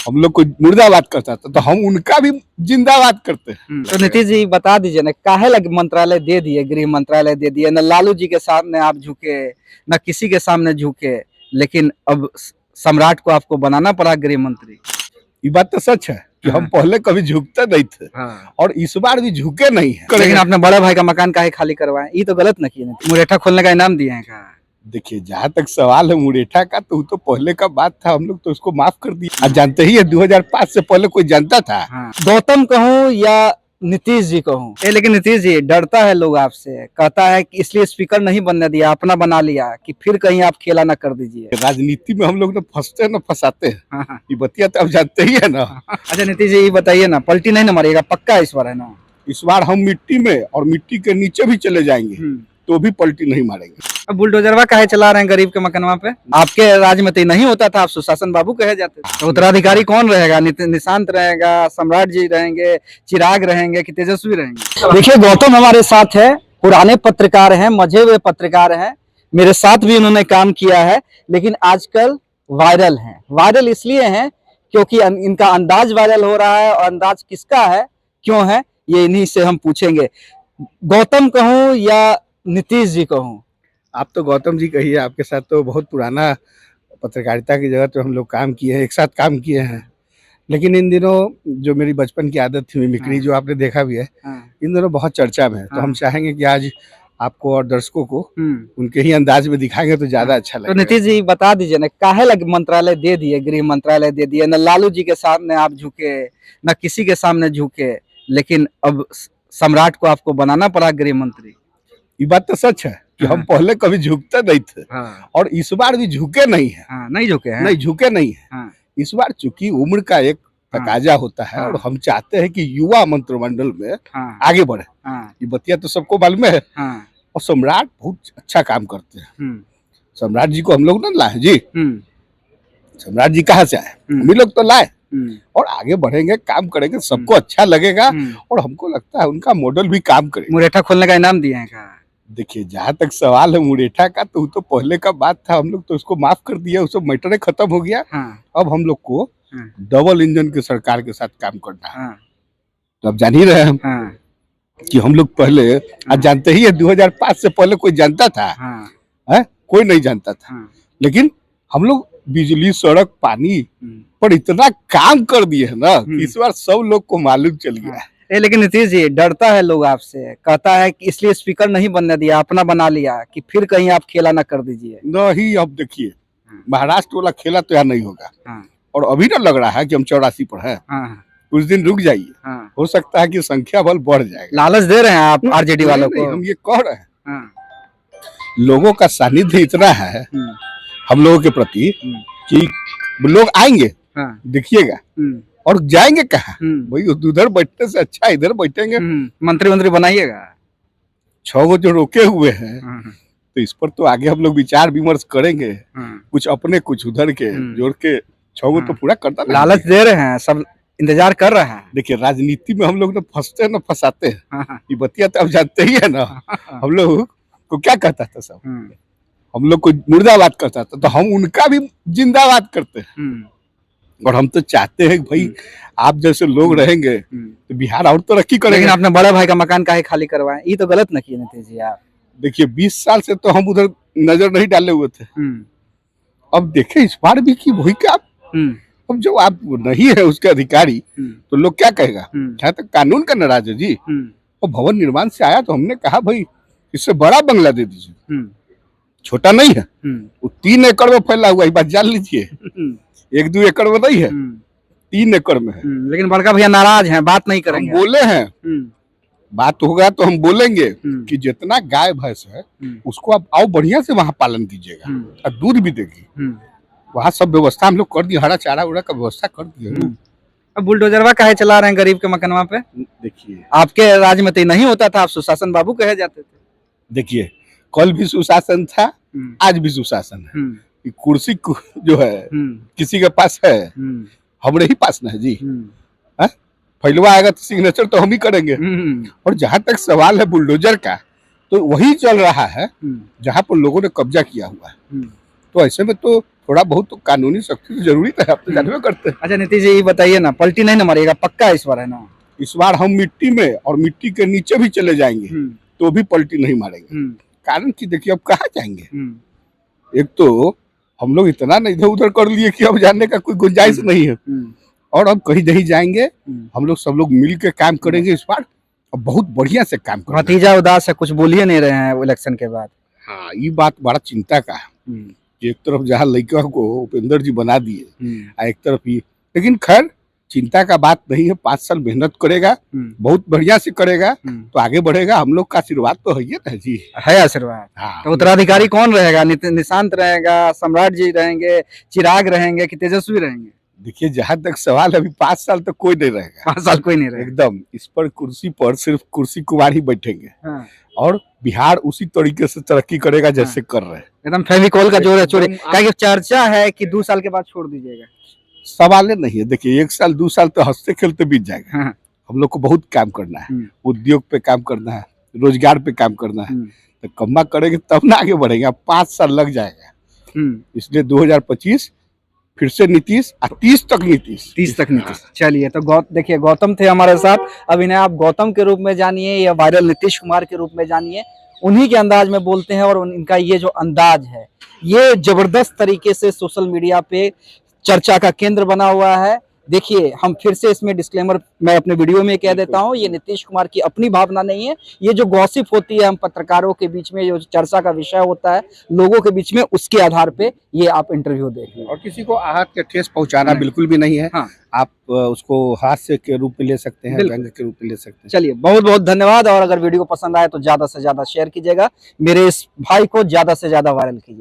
हम लोग को मुर्दाबाद करता था तो हम उनका भी जिंदाबाद करते हैं। तो नीतीश जी बता दीजिए ना, काहे लग मंत्रालय दे दिए, गृह मंत्रालय दे दिए, न लालू जी के सामने आप झुके, न किसी के सामने झुके, लेकिन अब सम्राट को आपको बनाना पड़ा गृह मंत्री। ये बात तो सच है कि हम पहले कभी झुकते नहीं थे और इस बार भी झुके नहीं है। लेकिन आपने बड़े भाई का मकान काहे खाली करवाए, ये तो गलत न किए। मुरेठा खोलने का इनाम दिए हैं का? देखिए, जहाँ तक सवाल है मुरेठा का, तो वो तो पहले का बात था, हम लोग तो उसको माफ कर दिए। आप जानते ही है 2005 से पहले कोई जानता था? गौतम कहूँ या नीतीश जी कहूँ, लेकिन नीतीश जी डरता है लोग आपसे, कहता है कि इसलिए स्पीकर नहीं बनने दिया, अपना बना लिया कि फिर कहीं आप खेला ना कर दीजिए। राजनीति में हम लोग ना फंसते न फंसाते हैं, ये बतिया तो आप जानते ही है ना। अच्छा नीतीश जी, ये बताइए ना, पलटी नहीं ना मारिएगा, पक्का इस बार है ना? इस बार हम मिट्टी में और मिट्टी के नीचे भी चले जाएंगे तो भी पलटी नहीं मारेंगे। अब बुलडोजरवा काहे चला रहे हैं गरीब के मकानवा पे? आपके राज में तो नहीं होता था, आप सुशासन बाबू कहे जाते थे। तो उत्तराधिकारी कौन रहेगा? निशांत रहेगा, सम्राट जी रहेंगे, चिराग रहेंगे कि तेजस्वी रहेंगे? देखिए, गौतम हमारे साथ है, पुराने पत्रकार हैं, मजे हुए पत्रकार हैं, मेरे साथ भी उन्होंने काम किया है, लेकिन आजकल वायरल हैं। वायरल इसलिए हैं क्योंकि इनका अंदाज वायरल हो रहा है, और अंदाज किसका है, क्यों है, ये इन्हीं से हम पूछेंगे। गौतम कहूँ या नीतीश जी कहूँ? आप तो गौतम जी कहिए, आपके साथ तो बहुत पुराना पत्रकारिता की जगह तो हम लोग काम किए हैं, एक साथ काम किए हैं। लेकिन इन दिनों जो मेरी बचपन की आदत थी मिमिक्री, जो आपने देखा भी है, इन दिनों बहुत चर्चा में है। तो हम चाहेंगे कि आज आपको और दर्शकों को उनके ही अंदाज में दिखाएंगे तो ज्यादा अच्छा लगेगा। तो नीतीश जी बता दीजिए ना, काहे लग मंत्रालय दे दिए, गृह मंत्रालय दे दिए, न लालू जी के सामने आप झुके, न किसी के सामने झुके, लेकिन अब सम्राट को आपको बनाना पड़ा गृह मंत्री। ये बात तो सच है कि हम पहले कभी झुकते नहीं थे और इस बार भी झुके नहीं है। नहीं झुके हैं? नहीं झुके नहीं है। इस बार चूंकि उम्र का एक तकाजा होता है और हम चाहते हैं कि युवा मंत्रिमंडल में आगे बढ़े। ये बतिया तो सबको मालूम है। और सम्राट बहुत अच्छा काम करते हैं। सम्राट जी को हम लोग ना लाए जी, सम्राट जी कहाँ से आए, हम लोग तो लाए और आगे बढ़ेंगे, काम करेंगे, सबको अच्छा लगेगा और हमको लगता है उनका मॉडल भी काम करेगा। मुरेठा खोलने का इनाम दिए हैं का? देखिए, जहाँ तक सवाल है मुरेठा का, तो वो तो पहले का बात था, हम लोग तो उसको माफ कर दिया, उसको मैटर खत्म हो गया। अब हम लोग को डबल इंजन की सरकार के साथ काम करना है। तो अब जान ही रहे हैं कि हम लोग पहले, आप जानते ही है 2005 से पहले कोई जानता था? कोई नहीं जानता था। लेकिन हम लोग बिजली, सड़क, पानी पर इतना काम कर दिए है ना कि इस बार सब लोग को मालूम चल गया है। लेकिन नीतीश जी डरता है लोग आपसे, कहता है कि इसलिए स्पीकर नहीं बनने दिया, अपना बना लिया कि फिर कहीं आप खेला ना कर दीजिए। नहीं, अब देखिए, महाराष्ट्र वाला खेला तो यहाँ नहीं होगा। और अभी ना लग रहा है कि हम 84 पर है। कुछ दिन रुक जाइए, हो सकता है कि संख्या बल बढ़ जाएगा। लालच दे रहे हैं आप आरजेडी वालों को? हम ये कह रहे हैं, लोगों का सानिध्य इतना है हम लोगों के प्रति कि लोग आएंगे, देखिएगा, और जाएंगे कहाँ? भाई उधर बैठने से अच्छा इधर बैठेंगे। मंत्री बनाइएगा। 6 गो जो रोके हुए हैं, तो इस पर तो आगे हम लोग विचार विमर्श करेंगे, कुछ अपने कुछ उधर के जोड़ के 6 गो तो पूरा करता। लालच दे रहे हैं, सब इंतजार कर रहे हैं। देखिए, राजनीति में हम लोग ना फंसते न फंसाते हैं, ये बतिया तो आप जानते ही है ना। हम लोग को क्या कहता था सब, हम लोग को मुर्दाबाद करता था, तो हम उनका भी जिंदाबाद करते हैं। और हम तो चाहते हैं भाई आप जैसे लोग रहेंगे तो बिहार और तरक्की करेगा। लेकिन आपने बड़े भाई का मकान काहे खाली करवाए, ये तो गलत न किए नीतीश जी आप? देखिए, 20 साल से तो हम उधर नजर नहीं डाले हुए थे। अब देखे इस बार भी कि वही क्या, अब जब आप नहीं है उसके अधिकारी तो लोग क्या कहेगा? जहाँ तक कानून का नाराज है जी। और भवन निर्माण से आया तो हमने कहा भाई इससे बड़ा बंगला दे दीजिए, छोटा नहीं है। वो 3 एकड़ में फैला हुआ, ये बात जान लीजिए। 1-2 एकड़ में नहीं है, 3 एकड़ में है। लेकिन बड़का भैया नाराज हैं, बात नहीं करेंगे। हम बोले हैं, बात होगा तो हम बोलेंगे कि जितना गाय भैंस है उसको आप आओ बढ़िया से वहाँ पालन कीजिएगा और दूध भी देगी। वहाँ सब व्यवस्था हम लोग कर दिए, हरा चारा उड़ा का व्यवस्था कर दिए। अब बुलडोजरवा काहे चला रहे हैं गरीब के मकानवा पे? देखिए, आपके राज में तो नहीं होता था, आप सुशासन बाबू कहे जाते थे। देखिए, कल भी सुशासन था, आज भी सुशासन है। कुर्सी जो है किसी के पास है, हमारे ही पास ना है जी। फैलवा आएगा तो सिग्नेचर तो हम ही करेंगे। और जहां तक सवाल है बुलडोजर का, तो वही चल रहा है जहां पर लोगों ने कब्जा किया हुआ है। तो ऐसे में तो थोड़ा बहुत तो कानूनी सख्ती तो जरूरी है, आप तो जानवे करते हैं। अच्छा नीतीश जी ये बताइए ना, पलटी नहीं ना मारिएगा पक्का इस बार, है ना? इस बार हम मिट्टी में और मिट्टी के नीचे भी चले जाएंगे तो भी पलटी नहीं मारेंगे। कारण कि देखिए अब कहाँ जाएंगे, एक तो हम लोग इतना नहीं इधर उधर कर लिए कि अब जाने का कोई गुंजाइश नहीं है, और अब कहीं नहीं जाएंगे। हम लोग सब लोग मिल के काम करेंगे इस बार, और बहुत बढ़िया से काम करेंगे। भतीजा उदास है, कुछ बोलिए नहीं रहे हैं इलेक्शन के बाद। हाँ, ये बात बड़ा चिंता का है कि एक तरफ जहाँ लड़का को उपेंद्र जी बना दिए, एक तरफ ही, लेकिन खैर चिंता का बात नहीं है। 5 साल मेहनत करेगा, बहुत बढ़िया से करेगा तो आगे बढ़ेगा। हम लोग का आशीर्वाद तो है ना जी, है आशीर्वाद। हाँ। तो उत्तराधिकारी कौन रहेगा? निशांत रहेगा, सम्राट जी रहेंगे, चिराग रहेंगे कि तेजस्वी रहेंगे? देखिए जहाँ तक सवाल, अभी 5 साल तक कोई नहीं रहेगा। 5 साल कोई नहीं रहेगा एकदम इस पर कुर्सी पर सिर्फ कुर्सी कुमार ही बैठेंगे। हाँ। और बिहार उसी तरीके से तरक्की करेगा जैसे कर रहे हैं। एकदम फेविकोल का जोर है चोरी, क्या चर्चा है कि 2 साल के बाद छोड़ दीजिएगा? सवाल नहीं है, देखिए 1 साल 2 साल तो हंसते खेलते बीत जाएगा। हाँ। हम लोग को बहुत काम करना है, उद्योग पे काम करना है, रोजगार पे काम करना है, तो कम्मा करेंगे तब ना आगे बढ़ेंगे। अब 5 साल लग जाएगा, इसलिए 2025 फिर से नीतीश, 30 तक नीतीश, 30 तक नीतीश। चलिए तो देखिए गौतम थे हमारे साथ, अब इन्हें आप गौतम के रूप में जानिए या वायरल नीतीश कुमार के रूप में जानिए। उन्हीं के अंदाज में बोलते हैं, और इनका ये जो अंदाज है ये जबरदस्त तरीके से सोशल मीडिया पे चर्चा का केंद्र बना हुआ है। देखिए हम फिर से इसमें डिस्क्लेमर मैं अपने वीडियो में कह देता हूं, ये नीतीश कुमार की अपनी भावना नहीं है। ये जो गॉसिप होती है हम पत्रकारों के बीच में, जो चर्चा का विषय होता है लोगों के बीच में, उसके आधार पे ये आप इंटरव्यू देखिए। और किसी को आहत के ठेस पहुंचाना बिल्कुल भी नहीं है। हाँ। आप उसको हास्य के रूप में ले सकते हैं, व्यंग्य के रूप में ले सकते हैं। चलिए बहुत बहुत धन्यवाद, और अगर वीडियो पसंद आए तो ज्यादा से ज्यादा शेयर कीजिएगा, मेरे इस भाई को ज्यादा से ज्यादा वायरल कीजिए।